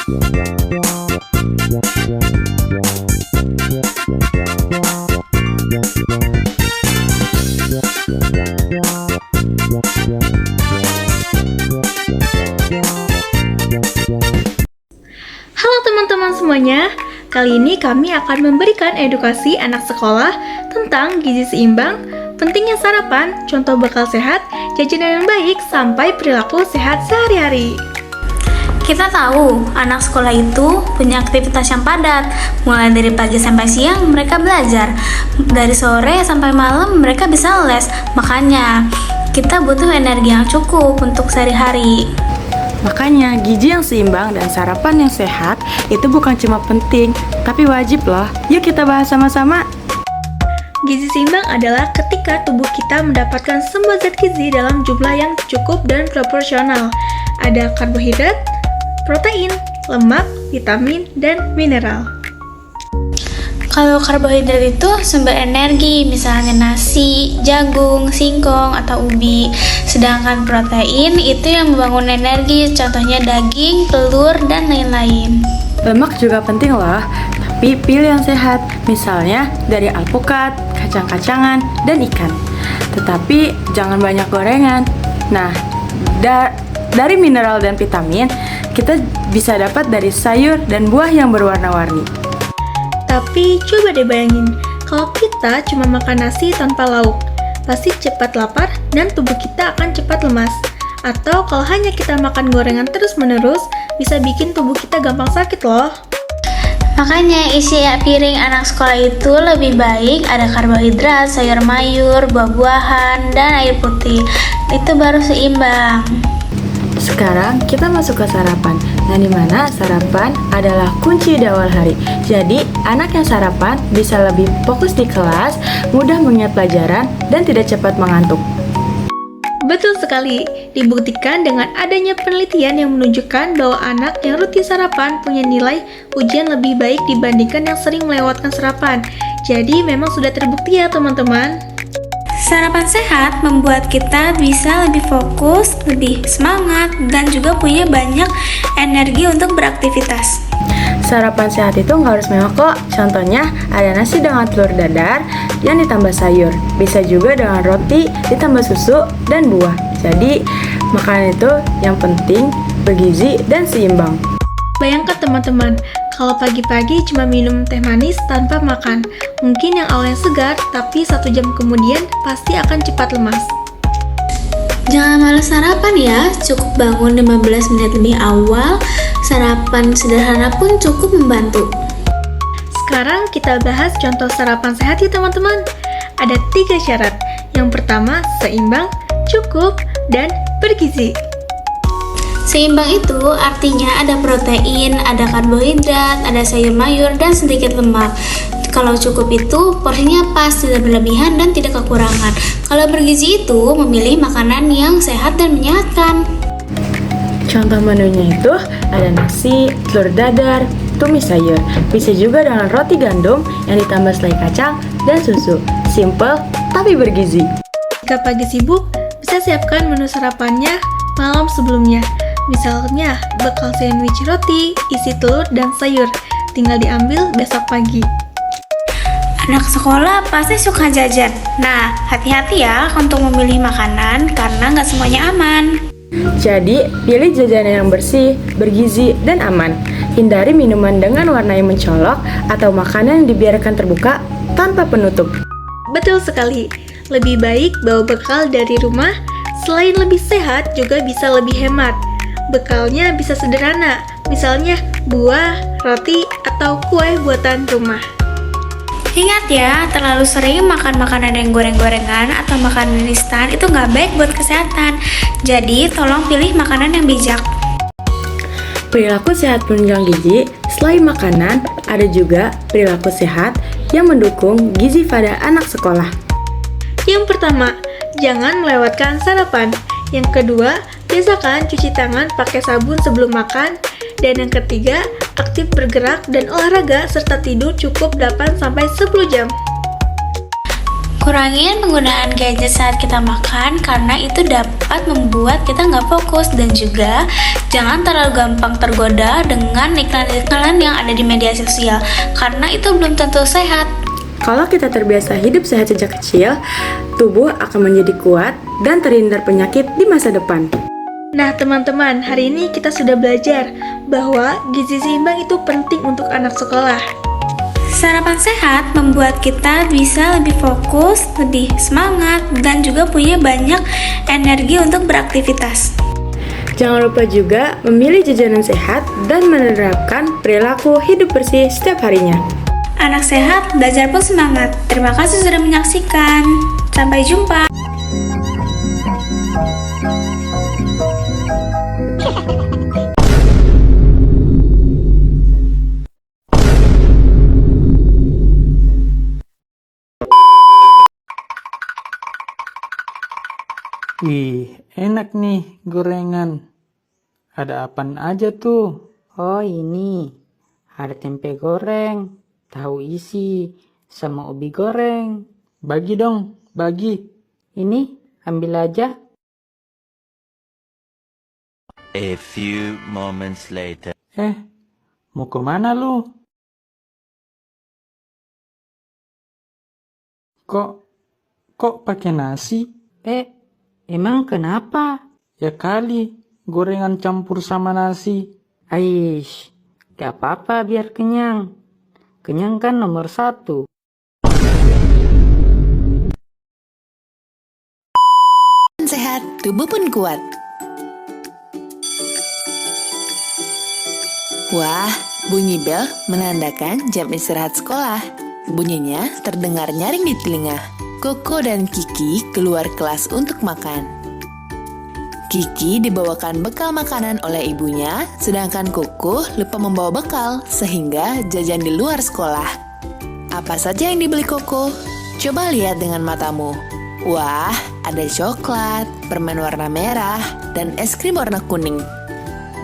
Halo teman-teman semuanya, kali ini kami akan memberikan edukasi anak sekolah tentang gizi seimbang, pentingnya sarapan, contoh bekal sehat, jajanan yang baik, sampai perilaku sehat sehari-hari. Kita tahu, anak sekolah itu punya aktivitas yang padat. Mulai dari pagi sampai siang mereka belajar. Dari sore sampai malam mereka bisa les. Makanya, kita butuh energi yang cukup untuk sehari-hari. Makanya, gizi yang seimbang dan sarapan yang sehat itu bukan cuma penting, tapi wajib loh. Yuk kita bahas sama-sama. Gizi seimbang adalah ketika tubuh kita mendapatkan semua zat gizi dalam jumlah yang cukup dan proporsional. Ada karbohidrat, protein, lemak, vitamin, dan mineral. Kalau karbohidrat itu sumber energi, misalnya nasi, jagung, singkong, atau ubi. Sedangkan protein itu yang membangun energi, contohnya daging, telur, dan lain-lain. Lemak juga penting loh, tapi pilih yang sehat. Misalnya dari alpukat, kacang-kacangan, dan ikan. Tetapi jangan banyak gorengan. Nah, dari mineral dan vitamin, kita bisa dapat dari sayur dan buah yang berwarna-warni. Tapi coba deh bayangin, kalau kita cuma makan nasi tanpa lauk, pasti cepat lapar dan tubuh kita akan cepat lemas. Atau kalau hanya kita makan gorengan terus-menerus, bisa bikin tubuh kita gampang sakit loh. Makanya isi piring anak sekolah itu lebih baik ada karbohidrat, sayur mayur, buah-buahan, dan air putih. Itu baru seimbang. Sekarang kita masuk ke sarapan. Nah, dimana sarapan adalah kunci di awal hari. Jadi, anak yang sarapan bisa lebih fokus di kelas, mudah mengingat pelajaran, dan tidak cepat mengantuk. Betul sekali, dibuktikan dengan adanya penelitian yang menunjukkan bahwa anak yang rutin sarapan punya nilai ujian lebih baik dibandingkan yang sering melewatkan sarapan. Jadi memang sudah terbukti ya teman-teman. Sarapan sehat membuat kita bisa lebih fokus, lebih semangat, dan juga punya banyak energi untuk beraktivitas. Sarapan sehat itu nggak harus mewah kok. Contohnya, ada nasi dengan telur dadar yang ditambah sayur. Bisa juga dengan roti ditambah susu dan buah. Jadi, makanan itu yang penting, bergizi, dan seimbang. Bayangkan teman-teman, kalau pagi-pagi cuma minum teh manis tanpa makan. Mungkin yang awalnya segar, tapi 1 jam kemudian pasti akan cepat lemas. Jangan malas sarapan ya, cukup bangun 15 menit lebih awal. Sarapan sederhana pun cukup membantu. Sekarang kita bahas contoh sarapan sehat ya teman-teman. Ada 3 syarat. Yang pertama, seimbang, cukup, dan bergizi. Seimbang itu artinya ada protein, ada karbohidrat, ada sayur mayur, dan sedikit lemak. Kalau cukup itu porsinya pas, tidak berlebihan dan tidak kekurangan. Kalau bergizi itu memilih makanan yang sehat dan menyehatkan. Contoh menunya itu ada nasi, telur dadar, tumis sayur. Bisa juga dengan roti gandum yang ditambah selai kacang dan susu. Simple tapi bergizi. Jika pagi sibuk, bisa siapkan menu sarapannya malam sebelumnya. Misalnya, bekal sandwich roti, isi telur dan sayur. Tinggal diambil besok pagi. Anak sekolah pasti suka jajan. Nah, hati-hati ya untuk memilih makanan karena nggak semuanya aman. Jadi, pilih jajanan yang bersih, bergizi, dan aman. Hindari minuman dengan warna yang mencolok atau makanan yang dibiarkan terbuka tanpa penutup. Betul sekali. Lebih baik bawa bekal dari rumah. Selain lebih sehat, juga bisa lebih hemat. Bekalnya bisa sederhana, misalnya buah, roti, atau kue buatan rumah. Ingat ya, terlalu sering makan makanan yang goreng-gorengan atau makanan instan itu nggak baik buat kesehatan. Jadi, tolong pilih makanan yang bijak. Perilaku sehat penunjang gizi, selain makanan, ada juga perilaku sehat yang mendukung gizi pada anak sekolah. Yang pertama, jangan melewatkan sarapan. Yang kedua, biasakan cuci tangan pakai sabun sebelum makan. Dan yang ketiga, aktif bergerak dan olahraga serta tidur cukup 8-10 jam. Kurangin penggunaan gadget saat kita makan karena itu dapat membuat kita nggak fokus, dan juga jangan terlalu gampang tergoda dengan iklan-iklan yang ada di media sosial karena itu belum tentu sehat. Kalau kita terbiasa hidup sehat sejak kecil, tubuh akan menjadi kuat dan terhindar penyakit di masa depan. Nah teman-teman, hari ini kita sudah belajar bahwa gizi seimbang itu penting untuk anak sekolah. Sarapan sehat membuat kita bisa lebih fokus, lebih semangat, dan juga punya banyak energi untuk beraktivitas. Jangan lupa juga memilih jajanan sehat dan menerapkan perilaku hidup bersih setiap harinya. Anak sehat, belajar pun semangat. Terima kasih sudah menyaksikan. Sampai jumpa. Wih, enak nih gorengan. Ada apaan aja tuh? Oh ini, ada tempe goreng, tahu isi, sama ubi goreng. Bagi dong, bagi. Ini, ambil aja. A few moments later. Mau kemana lu? Kok pakai nasi? Emang kenapa? Ya kali, gorengan campur sama nasi. Aish, gak apa-apa biar kenyang. Kenyang kan nomor 1. Sehat, tubuh pun kuat. Wah, bunyi bel menandakan jam istirahat sekolah. Bunyinya terdengar nyaring di telinga. Koko dan Kiki keluar kelas untuk makan. Kiki dibawakan bekal makanan oleh ibunya, sedangkan Koko lupa membawa bekal sehingga jajan di luar sekolah. Apa saja yang dibeli Koko? Coba lihat dengan matamu. Wah, ada coklat, permen warna merah, dan es krim warna kuning.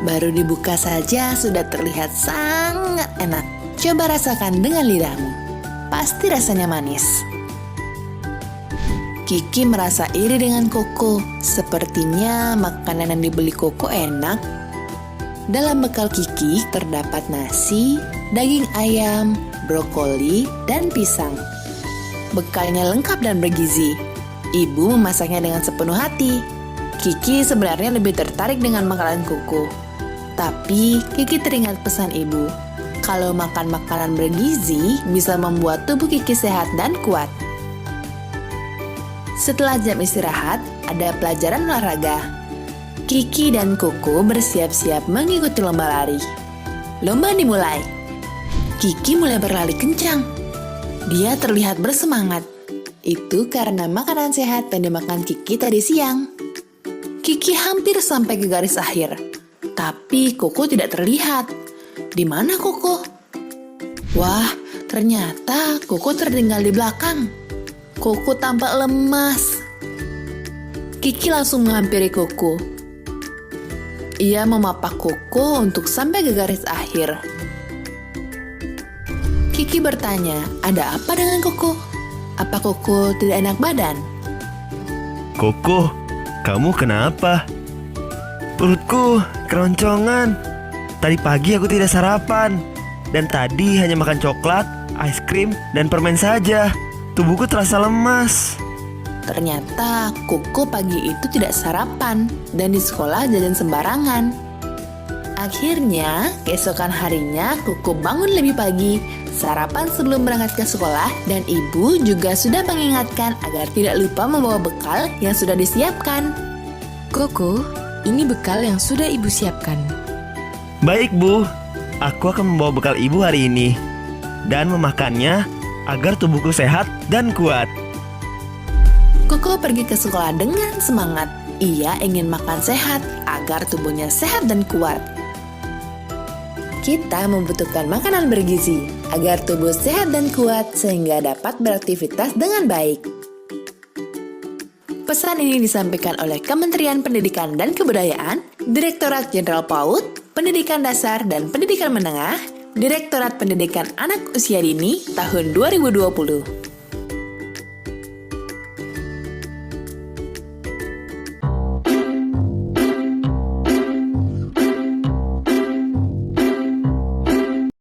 Baru dibuka saja sudah terlihat sangat enak. Coba rasakan dengan lidahmu. Pasti rasanya manis. Kiki merasa iri dengan Koko. Sepertinya makanan yang dibeli Koko enak. Dalam bekal Kiki terdapat nasi, daging ayam, brokoli, dan pisang. Bekalnya lengkap dan bergizi. Ibu memasaknya dengan sepenuh hati. Kiki sebenarnya lebih tertarik dengan makanan Koko. Tapi Kiki teringat pesan ibu. Kalau makan makanan bergizi bisa membuat tubuh Kiki sehat dan kuat. Setelah jam istirahat, ada pelajaran olahraga. Kiki dan Koko bersiap-siap mengikuti lomba lari. Lomba dimulai. Kiki mulai berlari kencang. Dia terlihat bersemangat. Itu karena makanan sehat yang dimakan Kiki tadi siang. Kiki hampir sampai ke garis akhir. Tapi Koko tidak terlihat. Di mana Koko? Wah, ternyata Koko tertinggal di belakang. Koko tampak lemas. Kiki langsung menghampiri Koko. Ia memapak Koko untuk sampai ke garis akhir. Kiki bertanya, ada apa dengan Koko? Apa Koko tidak enak badan? Koko, kamu kenapa? Perutku keroncongan. Tadi pagi aku tidak sarapan. Dan tadi hanya makan coklat, es krim, dan permen saja. Tubuhku terasa lemas. Ternyata Koko pagi itu tidak sarapan dan di sekolah jajan sembarangan. Akhirnya, keesokan harinya Koko bangun lebih pagi, sarapan sebelum berangkat ke sekolah, dan ibu juga sudah mengingatkan agar tidak lupa membawa bekal yang sudah disiapkan. Koko, ini bekal yang sudah ibu siapkan. Baik, Bu. Aku akan membawa bekal ibu hari ini dan memakannya agar tubuhku sehat dan kuat. Koko pergi ke sekolah dengan semangat. Ia ingin makan sehat agar tubuhnya sehat dan kuat. Kita membutuhkan makanan bergizi agar tubuh sehat dan kuat sehingga dapat beraktivitas dengan baik. Pesan ini disampaikan oleh Kementerian Pendidikan dan Kebudayaan, Direktorat Jenderal PAUD, Pendidikan Dasar dan Pendidikan Menengah, Direktorat Pendidikan Anak Usia Dini tahun 2020.